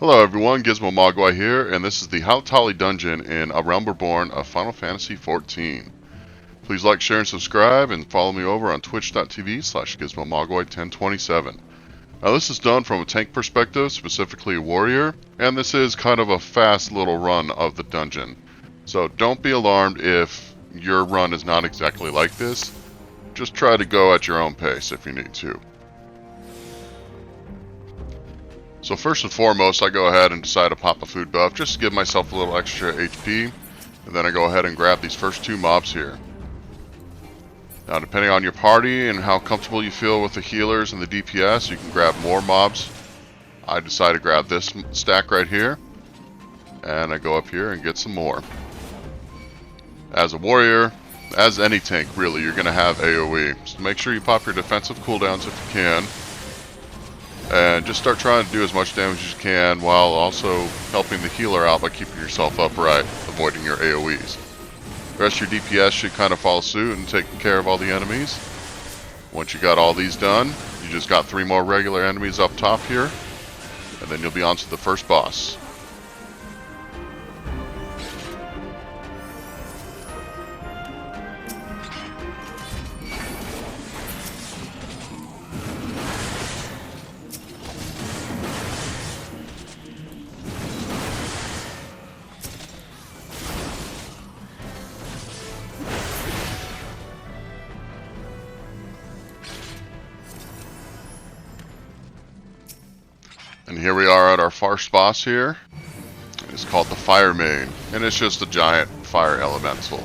Hello everyone, Gizmo Mogwai here, and this is the Halatali dungeon in A Realm Reborn of Final Fantasy XIV. Please like, share, and subscribe, and follow me over on twitch.tv/GizmoMogwai1027. Now this is done from a tank perspective, specifically a warrior, and this is kind of a fast little run of the dungeon. So don't be alarmed if your run is not exactly like this. Just try to go at your own pace if you need to. So first and foremost, I go ahead and decide to pop a food buff just to give myself a little extra HP, and then I go ahead and grab these first two mobs here. Now depending on your party and how comfortable you feel with the healers and the DPS, you can grab more mobs. I decide to grab this stack right here, and I go up here and get some more. As a warrior, as any tank really, you're going to have AoE, so make sure you pop your defensive cooldowns if you can. And just start trying to do as much damage as you can while also helping the healer out by keeping yourself upright, avoiding your AoEs. The rest of your DPS should kind of follow suit and taking care of all the enemies. Once you got all these done, you just got 3 more regular enemies up top here, and then you'll be on to the first boss. And here we are at our first boss here. It's called the Fire Main, and it's just a giant fire elemental.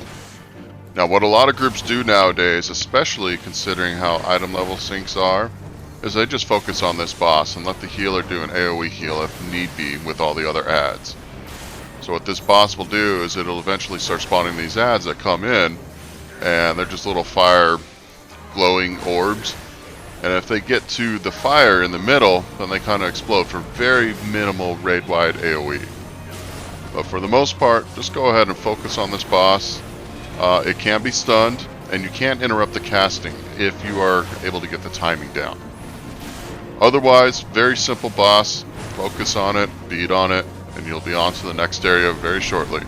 Now what a lot of groups do nowadays, especially considering how item level syncs are, is they just focus on this boss and let the healer do an AoE heal if need be with all the other adds. So what this boss will do is it'll eventually start spawning these adds that come in, and they're just little fire glowing orbs. And if they get to the fire in the middle, then they kind of explode for very minimal raid-wide AoE. But for the most part, just go ahead and focus on this boss. It can be stunned, and you can't interrupt the casting if you are able to get the timing down. Otherwise, very simple boss. Focus on it, beat on it, and you'll be on to the next area very shortly.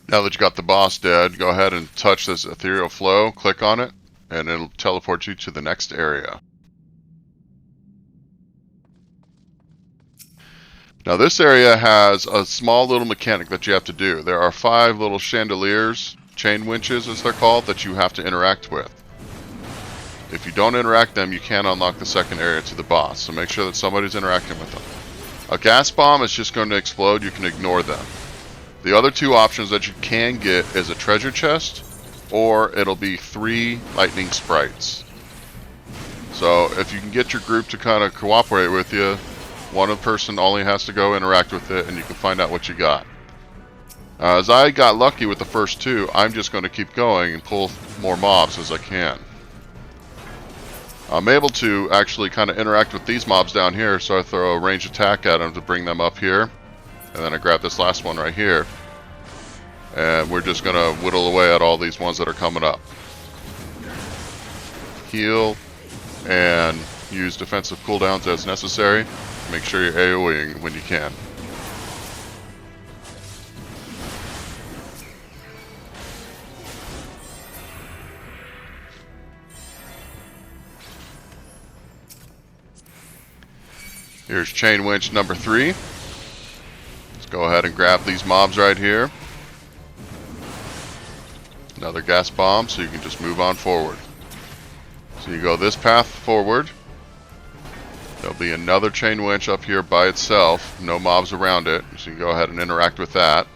Now that you got the boss dead, go ahead and touch this ethereal flow, click on it, and it'll teleport you to the next area. Now this area has a small little mechanic that you have to do. There are 5 little chandeliers, chain winches as they're called, that you have to interact with. If you don't interact them, you can't unlock the second area to the boss, so make sure that somebody's interacting with them. A gas bomb is just going to explode, you can ignore them. The other 2 options that you can get is a treasure chest, or it'll be 3 lightning sprites. So if you can get your group to kind of cooperate with you, one person only has to go interact with it and you can find out what you got. As I got lucky with the first 2, I'm just going to keep going and pull more mobs as I can. I'm able to actually kind of interact with these mobs down here, so I throw a range attack at them to bring them up here. And then I grab this last one right here. And we're just going to whittle away at all these ones that are coming up. Heal and use defensive cooldowns as necessary. Make sure you're AoEing when you can. Here's chain winch number 3. Go ahead and grab these mobs right here. Another gas bomb, so you can just move on forward. So you go this path forward. There'll be another chain winch up here by itself. No mobs around it, so you can go ahead and interact with that.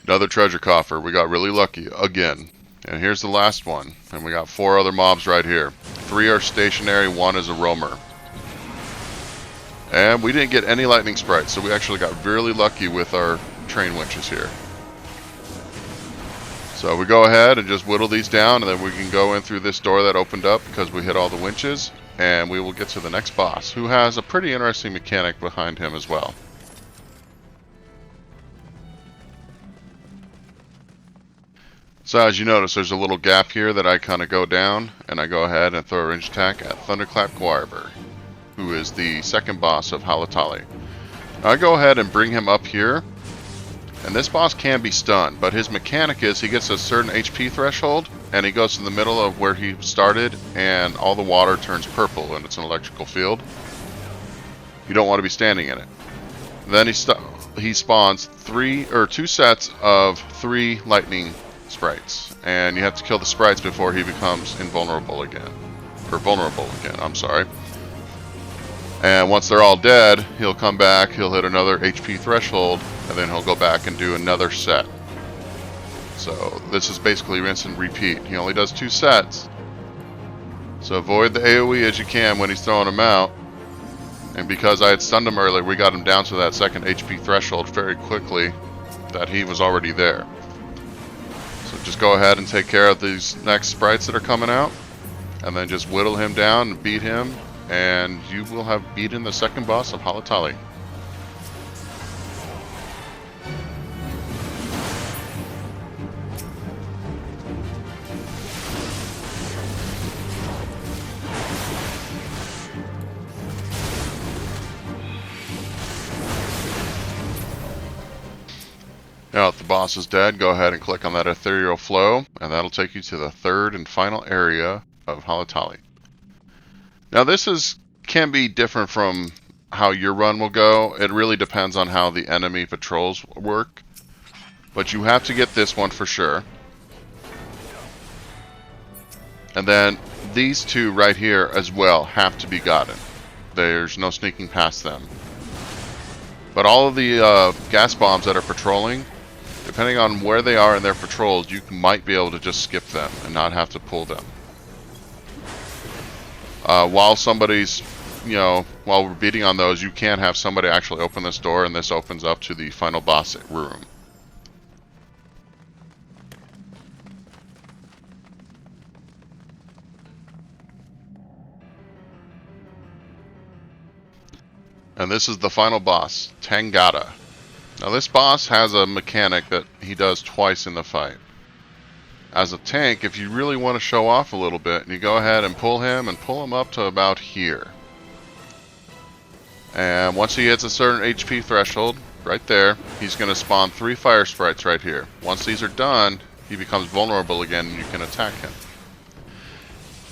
Another treasure coffer. We got really lucky again. And here's the last one. And we got 4 other mobs right here. 3 are stationary, 1 is a roamer. And we didn't get any lightning sprites, so we actually got really lucky with our train winches here. So we go ahead and just whittle these down, and then we can go in through this door that opened up because we hit all the winches. and we will get to the next boss, who has a pretty interesting mechanic behind him as well. So as you notice, there's a little gap here that I kind of go down, and I go ahead and throw a range attack at Thunderclap, who is the second boss of Halatali. I go ahead and bring him up here, and this boss can be stunned, but his mechanic is he gets a certain HP threshold, and he goes to the middle of where he started, and all the water turns purple, and it's an electrical field. You don't want to be standing in it. Then he spawns two sets of 3 lightning sprites, and you have to kill the sprites before he becomes vulnerable again. I'm sorry. And once they're all dead, he'll come back, he'll hit another HP threshold, and then he'll go back and do another set. So this is basically rinse and repeat. He only does 2 sets, so avoid the AoE as you can when he's throwing them out. And because I had stunned him earlier, we got him down to that second HP threshold very quickly that he was already there. So just go ahead and take care of these next sprites that are coming out, and then just whittle him down and beat him, and you will have beaten the second boss of Halatali. Now that the boss is dead, go ahead and click on that ethereal flow, and that'll take you to the third and final area of Halatali. Now this can be different from how your run will go. It really depends on how the enemy patrols work, but you have to get this one for sure. And then these 2 right here as well have to be gotten. There's no sneaking past them. But all of the gas bombs that are patrolling, depending on where they are in their patrols, you might be able to just skip them and not have to pull them. While somebody's, while we're beating on those, you can have somebody actually open this door, and this opens up to the final boss room. And this is the final boss, Tangata. Now this boss has a mechanic that he does twice in the fight. As a tank, if you really want to show off a little bit, you go ahead and pull him up to about here. And once he hits a certain HP threshold, right there, he's going to spawn 3 fire sprites right here. Once these are done, he becomes vulnerable again and you can attack him.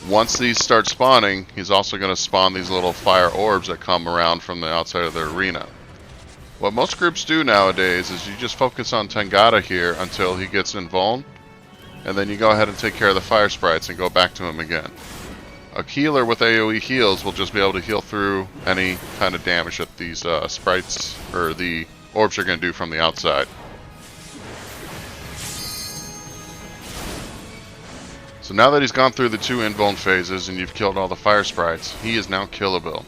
Once these start spawning, he's also going to spawn these little fire orbs that come around from the outside of the arena. What most groups do nowadays is you just focus on Tangata here until he gets invuln, and then you go ahead and take care of the fire sprites and go back to him again. A healer with AoE heals will just be able to heal through any kind of damage that these sprites or the orbs are going to do from the outside. So now that he's gone through the 2 invuln phases and you've killed all the fire sprites, he is now killable.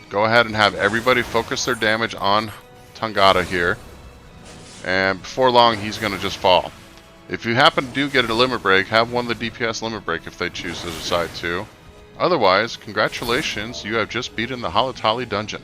Go ahead and have everybody focus their damage on Tangata here, and before long he's going to just fall. If you happen to get a limit break, have one of the DPS limit break if they choose to decide to. Otherwise, congratulations, you have just beaten the Halatali dungeon.